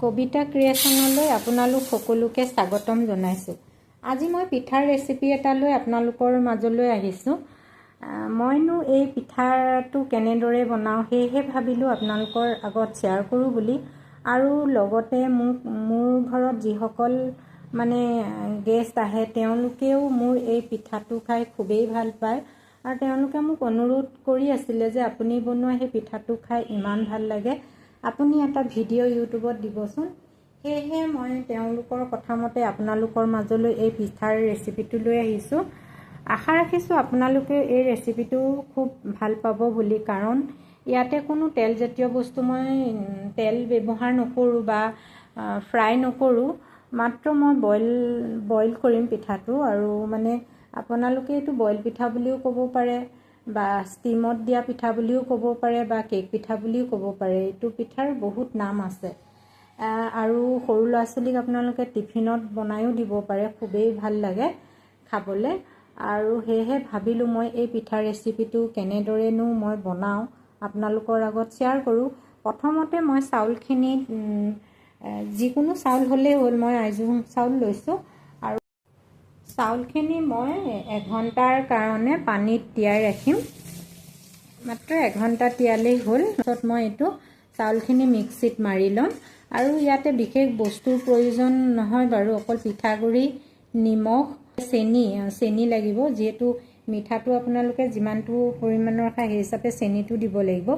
কবিতা ক্ৰিয়েশ্যনলৈ আপোনালোক সকলোকে স্বাগতম জনাইছোঁ। আজি মই পিঠাৰ ৰেচিপি এটা লৈ আপোনালোকৰ মাজলৈ আহিছোঁ। মইনো এই পিঠাটো কেনেদৰে বনাওঁ সেয়েহে ভাবিলোঁ আপোনালোকৰ আগত শ্বেয়াৰ কৰোঁ বুলি। আৰু লগতে মোৰ ঘৰত যিসকল মানে গেষ্ট আহে তেওঁলোকেও মোৰ এই পিঠাটো খাই খুবেই ভাল পায় আৰু তেওঁলোকে মোক অনুৰোধ কৰি আছিলে যে আপুনি বনোৱা সেই পিঠাটো খাই ইমান ভাল লাগে, আপুনি এটা ভিডিঅ' ইউটিউবত দিবচোন। সেয়েহে মই তেওঁলোকৰ কথা মতে আপোনালোকৰ মাজলৈ এই পিঠাৰ ৰেচিপিটো লৈ আহিছোঁ। আশা ৰাখিছোঁ আপোনালোকে এই ৰেচিপিটো খুব ভাল পাব বুলি, কাৰণ ইয়াতে কোনো তেলজাতীয় বস্তু মই তেল ব্যৱহাৰ নকৰোঁ বা ফ্ৰাই নকৰোঁ। মাত্ৰ মই বইল কৰিম পিঠাটো। আৰু মানে আপোনালোকে এইটো বইল পিঠা বুলিও ক'ব পাৰে বা ষ্টিমত দিয়া পিঠা বুলিও ক'ব পাৰে বা কেক পিঠা বুলিও ক'ব পাৰে। এইটো পিঠাৰ বহুত নাম আছে আৰু সৰু ল'ৰা ছোৱালীক আপোনালোকে টিফিনত বনায়ো দিব পাৰে, খুবেই ভাল লাগে খাবলৈ। আৰু সেয়েহে ভাবিলোঁ মই এই পিঠাৰ ৰেচিপিটো কেনেদৰেনো মই বনাওঁ আপোনালোকৰ আগত শ্বেয়াৰ কৰোঁ। প্ৰথমতে মই চাউলখিনি যিকোনো চাউল হ'লেই হ'ল, মই আইজোং চাউল লৈছোঁ আৰু চাউলখিনি মই এঘণ্টাৰ কাৰণে পানীত তিয়াই ৰাখিম। মাত্ৰ এঘণ্টা তিয়ালেই হ'ল। তাৰপিছত মই এইটো চাউলখিনি মিক্সিত মাৰি ল'ম। আৰু ইয়াতে বিশেষ বস্তুৰ প্ৰয়োজন নহয় বাৰু, অকল পিঠাগুড়ি, নিমখ, চেনি লাগিব। যিহেতু মিঠাটো আপোনালোকে যিমানটো পৰিমাণৰ খায় সেই হিচাপে চেনিটো দিব লাগিব।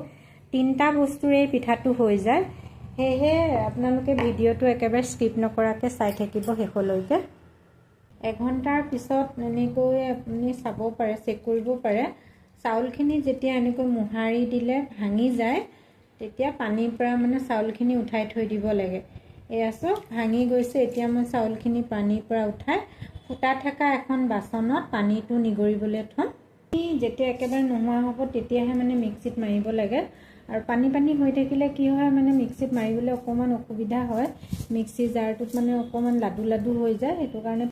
3টা বস্তুৰেই পিঠাটো হৈ যায়। সেয়েহে আপোনালোকে ভিডিঅ'টো একেবাৰে স্কিপ নকৰাকৈ চাই থাকিব শেষলৈকে। এঘণ্টাৰ পিছত এনেকৈ আপুনি চাব পাৰে, চেক কৰিব পাৰে। চাউলখিনি যেতিয়া এনেকৈ মোহাৰি দিলে ভাঙি যায়, তেতিয়া পানীৰ পৰা মানে চাউলখিনি উঠাই থৈ দিব লাগে। এয়া চাওক ভাঙি গৈছে। এতিয়া মই চাউলখিনি পানীৰ পৰা উঠাই ফুটা থকা এখন বাচনত পানীটো নিগৰিবলৈ থ'ম। যেতিয়া একেবাৰে নোহোৱা হ'ব তেতিয়াহে মানে মিক্সিত মাৰিব লাগে। আৰু পানী হৈ থাকিলে কি হয়, মানে মিক্সিত মাৰিবলৈ অকণমান অসুবিধা হয়। মিক্সি জাৰটোত মানে অকণমান লাডু হৈ যায়, সেইটো কাৰণে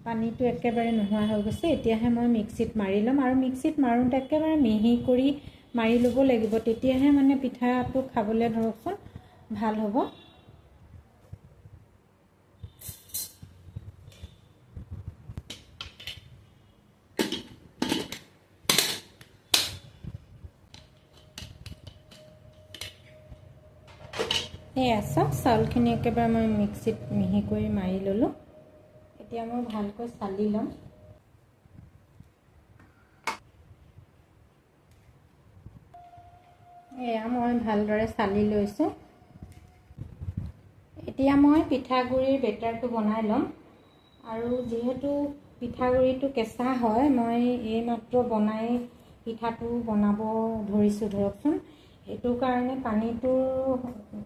পানীটো একেবাৰে নোহোৱা হৈ গৈছে। এতিয়াহে মই মিক্সিত মাৰি ল'ম। আৰু মিক্সিত মাৰোঁতে একেবাৰে মিহি কৰি মাৰি ল'ব লাগিব, তেতিয়াহে মানে পিঠাটো খাবলৈ ধৰকচোন ভাল হ'ব। এয়া চাওক চাউলখিনি একেবাৰে মই মিক্সিত মিহি কৰি মাৰি ল'লোঁ। এতিয়া মই ভালকৈ চালি ল'ম। এয়া মই ভালদৰে চালি লৈছোঁ। এতিয়া মই পিঠাগুড়িৰ বেটাৰটো বনাই ল'ম। আৰু যিহেতু পিঠাগুড়িটো কেঁচা হয়, মই এইমাত্ৰ বনাই পিঠাটো বনাব ধৰিছোঁ ধৰকচোন। সেইটো কাৰণে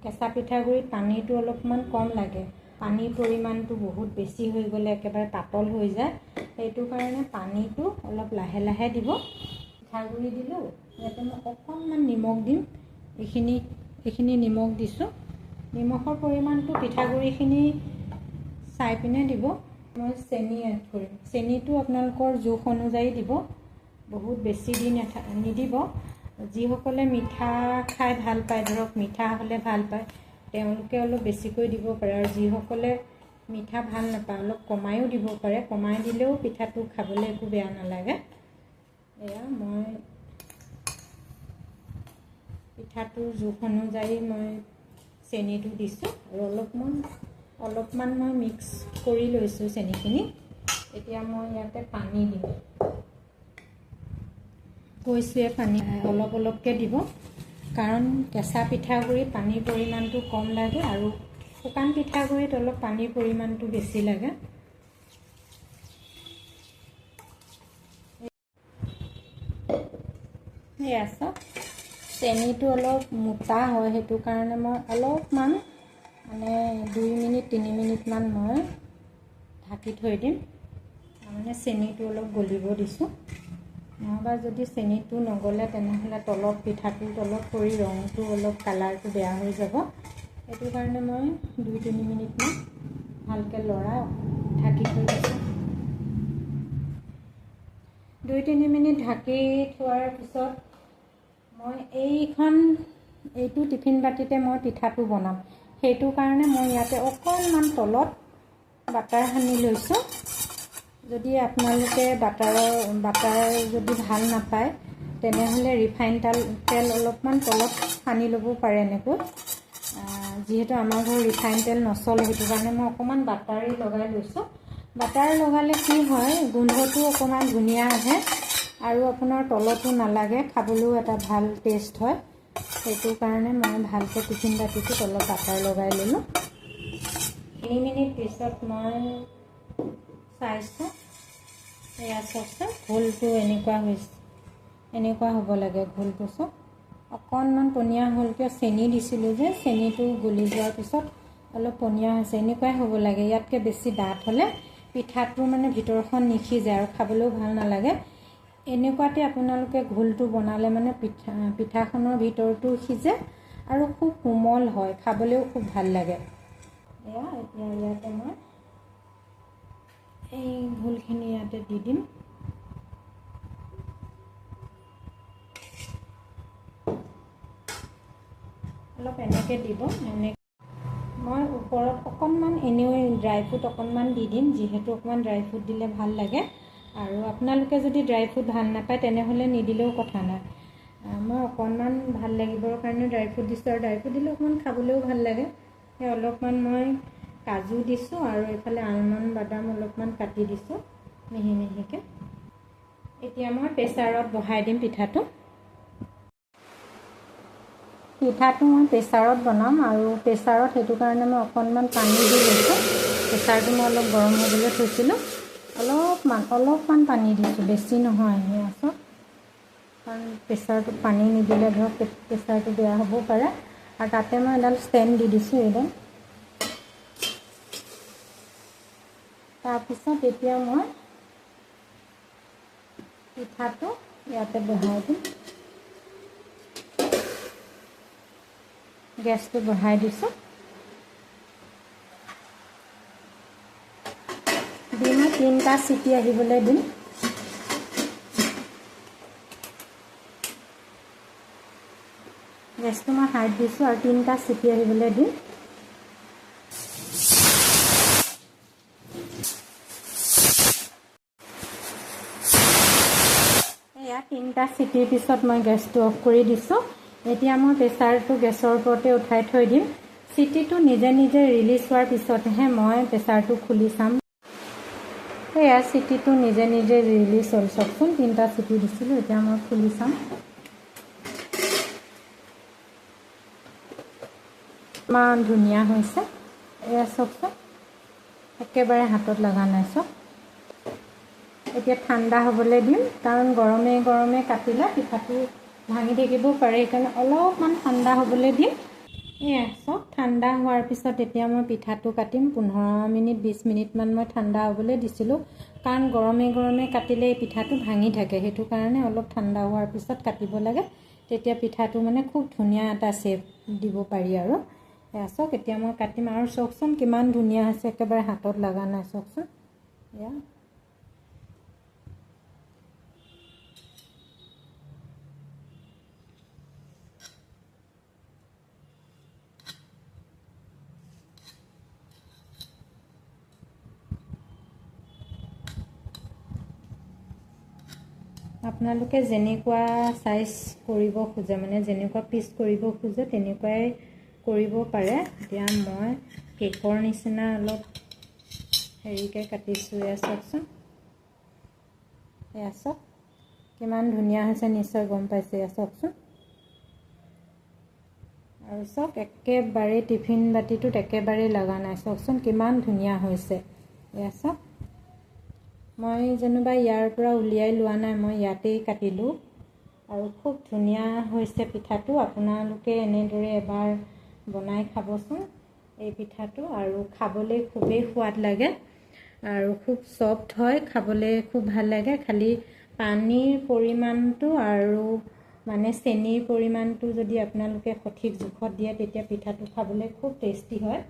কেঁচা পিঠাগুড়িত পানীটো অলপমান কম লাগে। পানীৰ পৰিমাণটো বহুত বেছি হৈ গ'লে একেবাৰে পাতল হৈ যায়। সেইটো কাৰণে পানীটো অলপ লাহে লাহে দিব। পিঠাগুড়ি দিলোঁ, ইয়াতে মই অকণমান নিমখ দিম। এইখিনি নিমখ দিছোঁ। নিমখৰ পৰিমাণটো পিঠাগুড়িখিনি চাই পিনে দিব। মই চেনি এড কৰিম। চেনিটো আপোনালোকৰ জোখ অনুযায়ী দিব, বহুত বেছি দি নিদিব। যিসকলে মিঠা খাই ভাল পায়, ধৰক মিঠা হ'লে ভাল পায়, তেওঁলোকে অলপ বেছিকৈ দিব পাৰে। আৰু যিসকলে মিঠা ভাল নাপায় অলপ কমায়ো দিব পাৰে। কমাই দিলেও পিঠাটো খাবলৈ একো বেয়া নালাগে। এয়া মই পিঠাটোৰ জোখ অনুযায়ী মই চেনিটো দিছোঁ আৰু অলপমান মই মিক্স কৰি লৈছোঁ চেনিখিনি। এতিয়া মই ইয়াতে পানী দিম। কৈছোঁৱে পানী অলপকৈ দিব, কাৰণ কেঁচা পিঠাগুড়িত পানীৰ পৰিমাণটো কম লাগে আৰু শুকান পিঠাগুড়িত অলপ পানীৰ পৰিমাণটো বেছি লাগে। এয়া চাওক চেনিটো অলপ মোটা হয়, সেইটো কাৰণে মই অলপমান মানে 2 মিনিট 3 মিনিটমান মই ঢাকি থৈ দিম। তাৰমানে চেনিটো অলপ গলিব দিছোঁ। নহ'বা যদি চেনিটো নগলে তেনেহ'লে পিঠাটোৰ তলত পৰি ৰংটো অলপ কালাৰটো বেয়া হৈ যাব। সেইটো কাৰণে মই 2-3 মিনিটমান ভালকৈ লৰাই ঢাকি থৈ দিছোঁ। 2-3 মিনিট ঢাকি থোৱাৰ পিছত মই এইটো টিফিন বাতিতে মই পিঠাটো বনাম। সেইটো কাৰণে মই ইয়াতে অকণমান তলত বাটাৰ সানি লৈছোঁ। যদি আপোনালোকে বাটাৰ যদি ভাল নাপায় তেনেহ'লে ৰিফাইন তেল অলপমান তলত সানি ল'ব পাৰে এনেকৈ। যিহেতু আমাৰ ঘৰত ৰিফাইন তেল নচলে সেইটো কাৰণে মই অকণমান বাটাৰেই লগাই লৈছোঁ। বাটাৰ লগালে কি হয়, গোন্ধটো অকণমান ধুনীয়া আহে আৰু আপোনাৰ তলতো নালাগে, খাবলৈও এটা ভাল টেষ্ট হয়। সেইটো কাৰণে মই ভালকৈ টিফিন বাতিটোত অলপ বাটাৰ লগাই ল'লোঁ। 3 মিনিট পিছত মই চাইছোঁ, এয়া চাওকচোন ঘোলটো এনেকুৱা হ'ব লাগে। ঘোলটো চব অকণমান পনীয়া হ'ল, কিয় চেনি দিছিলোঁ যে চেনিটো গলি যোৱাৰ পিছত অলপ পনীয়া হৈছে, এনেকুৱাই হ'ব লাগে। ইয়াতকৈ বেছি ডাঠ হ'লে পিঠাটো মানে ভিতৰখন নিসিজে আৰু খাবলৈও ভাল নালাগে। এনেকুৱাতে আপোনালোকে ঘোলটো বনালে মানে পিঠাখনৰ ভিতৰটো সিজে আৰু খুব কোমল হয়, খাবলৈও খুব ভাল লাগে। এতিয়া ইয়াতে মই এই ঘোলখিনি ইয়াতে দি দিম। অলপ এনেকৈ দিব। মই ওপৰত অকণমান এনেও ড্ৰাই ফ্ৰুট অকণমান দি দিম, যিহেতু অকণমান ড্ৰাই ফ্ৰুট দিলে ভাল লাগে। আৰু আপোনালোকে যদি ড্ৰাই ফ্ৰুট ভাল নাপায় তেনেহ'লে নিদিলেও কথা নাই। মই অকণমান ভাল লাগিবৰ কাৰণে ড্ৰাই ফ্ৰুট দিছোঁ, আৰু ড্ৰাই ফ্ৰুট দিলে অকণমান খাবলৈও ভাল লাগে। সেই অলপমান মই কাজু দিছোঁ আৰু এইফালে আলমণ্ড বাদাম অলপমান কাটি দিছোঁ মিহি মিহিকৈ। এতিয়া মই প্ৰেছাৰত বহাই দিম পিঠাটো মই প্ৰেছাৰত বনাম, আৰু প্ৰেছাৰত সেইটো কাৰণে মই অকণমান পানী দি লৈছোঁ। প্ৰেছাৰটো মই অলপ গৰম হ'বলৈ থৈছিলোঁ, অলপমান পানী দিছোঁ, বেছি নহয়। চব কাৰণ প্ৰেছাৰটোত পানী নিদিলে ধৰক প্ৰেছাৰটো বেয়া হ'বও পাৰে। আৰু তাতে মই এডাল ষ্টেণ্ড দি দিছোঁ এইডাল। তাৰপিছত এতিয়া মই পিঠাটো ইয়াতে বহাই দিম। গেছটো বঢ়াই দিছোঁ। দি মই 3টা চিটি আহিবলৈ দিম। গেছটো মই হাইত দিছোঁ আৰু 3টা চিটি আহিবলৈ দিম। এয়া 3টা চিটিৰ পিছত মই গেছটো অফ কৰি দিছোঁ। এতিয়া মই প্ৰেছাৰটো গেছৰ ওপৰতে উঠাই থৈ দিম। চিটিটো নিজে নিজে ৰিলিজ হোৱাৰ পিছতহে মই প্ৰেছাৰটো খুলি চাম। এয়া চিটিটো নিজে নিজে ৰিলিজ হ'ল, চাওকচোন 3টা চিটি দিছিলোঁ। এতিয়া মই খুলি চাম। ইমান ধুনীয়া হৈছে, এয়া চাওকচোন, একেবাৰে হাতত লগা নাই। চব এতিয়া ঠাণ্ডা হ'বলৈ দিম, কাৰণ গৰমে গৰমে কাটিলে পিঠাটো ভাঙি থাকিবও পাৰে, সেইকাৰণে অলপমান ঠাণ্ডা হ'বলৈ দিম। এয়া চব ঠাণ্ডা হোৱাৰ পিছত এতিয়া মই পিঠাটো কাটিম। 15 মিনিট 20 মিনিটমান মই ঠাণ্ডা হ'বলৈ দিছিলোঁ, কাৰণ গৰমে গৰমে কাটিলে এই পিঠাটো ভাঙি থাকে। সেইটো কাৰণে অলপ ঠাণ্ডা হোৱাৰ পিছত কাটিব লাগে, তেতিয়া পিঠাটো মানে খুব ধুনীয়া এটা শ্বেপ দিব পাৰি। আৰু এয়া চাওক, এতিয়া মই কাটিম। আৰু চাওকচোন কিমান ধুনীয়া হৈছে, একেবাৰে হাতত লগা নাই। চাওকচোন এয়া আপোনালোকে যেনেকুৱা চাইজ কৰিব খোজে, মানে যেনেকুৱা পিচ কৰিব খোজে তেনেকুৱাই কৰিব পাৰে। এতিয়া মই কেকৰ নিচিনা অলপ হেৰিকৈ কাটিছোঁ। এয়া চাওকচোন, এয়া চাওক কিমান ধুনীয়া হৈছে, নিশ্চয় গম পাইছে। এয়া চাওকচোন, আৰু চাওক একেবাৰে টিফিন বাতিটোত একেবাৰে লগা নাই। চাওকচোন কিমান ধুনীয়া হৈছে। এয়া চাওক, মই যেনিবা ইয়াৰ পৰা উলিয়াই লোৱা নাই, মই ইয়াতেই কাটিলোঁ, আৰু খুব ধুনীয়া হৈছে পিঠাটো। আপোনালোকে এনেদৰে এবাৰ বনাই খাবচোন এই পিঠাটো, আৰু খাবলৈ খুবেই সোৱাদ লাগে আৰু খুব ছফ্ট হয়, খাবলৈ খুব ভাল লাগে। খালি পানীৰ পৰিমাণটো আৰু মানে চেনিৰ পৰিমাণটো যদি আপোনালোকে সঠিক জোখত দিয়ে তেতিয়া পিঠাটো খাবলৈ খুব টেষ্টি হয়।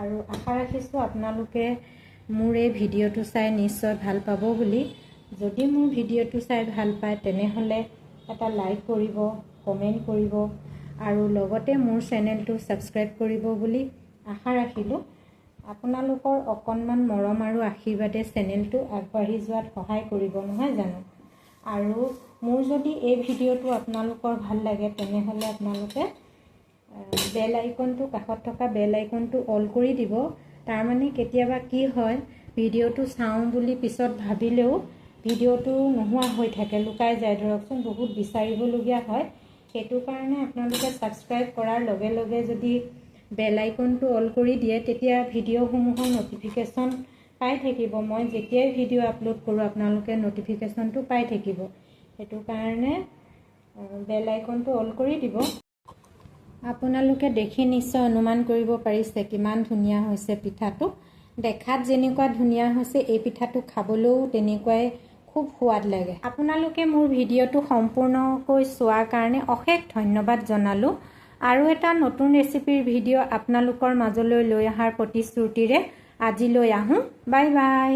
আৰু আশা ৰাখিছোঁ আপোনালোকে মোৰ এই ভিডিঅ'টো চাই নিশ্চয় ভাল পাব বুলি। যদি মোৰ ভিডিঅ'টো চাই ভাল পায় তেনেহ'লে এটা লাইক কৰিব, কমেণ্ট কৰিব, আৰু লগতে মোৰ চেনেলটো ছাবস্ক্ৰাইব কৰিব বুলি আশা ৰাখিলোঁ আপোনালোকৰ অকণমান মৰম আৰু আশীৰ্বাদে চেনেলটো আগবাঢ়ি যোৱাত সহায় কৰিব নহয় জানো। আৰু মোৰ যদি এই ভিডিঅ'টো আপোনালোকৰ ভাল লাগে তেনেহ'লে আপোনালোকে বেল আইকনটো কাষত থকা বেল আইকনটো অল কৰি দিব। তাৰমানে কেতিয়াবা কি হয় ভিডিঅ'টো চাওঁ বুলি পিছত ভাবিলেও ভিডিঅ'টো নোহোৱা হৈ থাকে, লুকাই যায় ধৰকচোন, বহুত বিচাৰিবলগীয়া হয়। সেইটো কাৰণে আপোনালোকে ছাবস্ক্ৰাইব কৰাৰ লগে লগে যদি বেল আইকনটো অল কৰি দিয়ে তেতিয়া ভিডিঅ'সমূহৰ নটিফিকেশ্যন পাই থাকিব। মই যেতিয়াই ভিডিঅ' আপলোড কৰোঁ আপোনালোকে নটিফিকেশ্যনটো পাই থাকিব। সেইটো কাৰণে বেল আইকনটো অল কৰি দিব। আপোনালোকে দেখি নিশ্চয় অনুমান কৰিব পাৰিছে কিমান ধুনীয়া হৈছে পিঠাটো। দেখাত যেনেকুৱা ধুনীয়া হৈছে এই পিঠাটো খাবলৈও তেনেকুৱাই খুব সোৱাদ লাগে। আপোনালোকে মোৰ ভিডিঅ'টো সম্পূৰ্ণকৈ চোৱাৰ কাৰণে অশেষ ধন্যবাদ জনালোঁ। আৰু এটা নতুন ৰেচিপিৰ ভিডিঅ' আপোনালোকৰ মাজলৈ লৈ অহাৰ প্ৰতিশ্ৰুতিৰে আজিলৈ আহোঁ। Bye bye.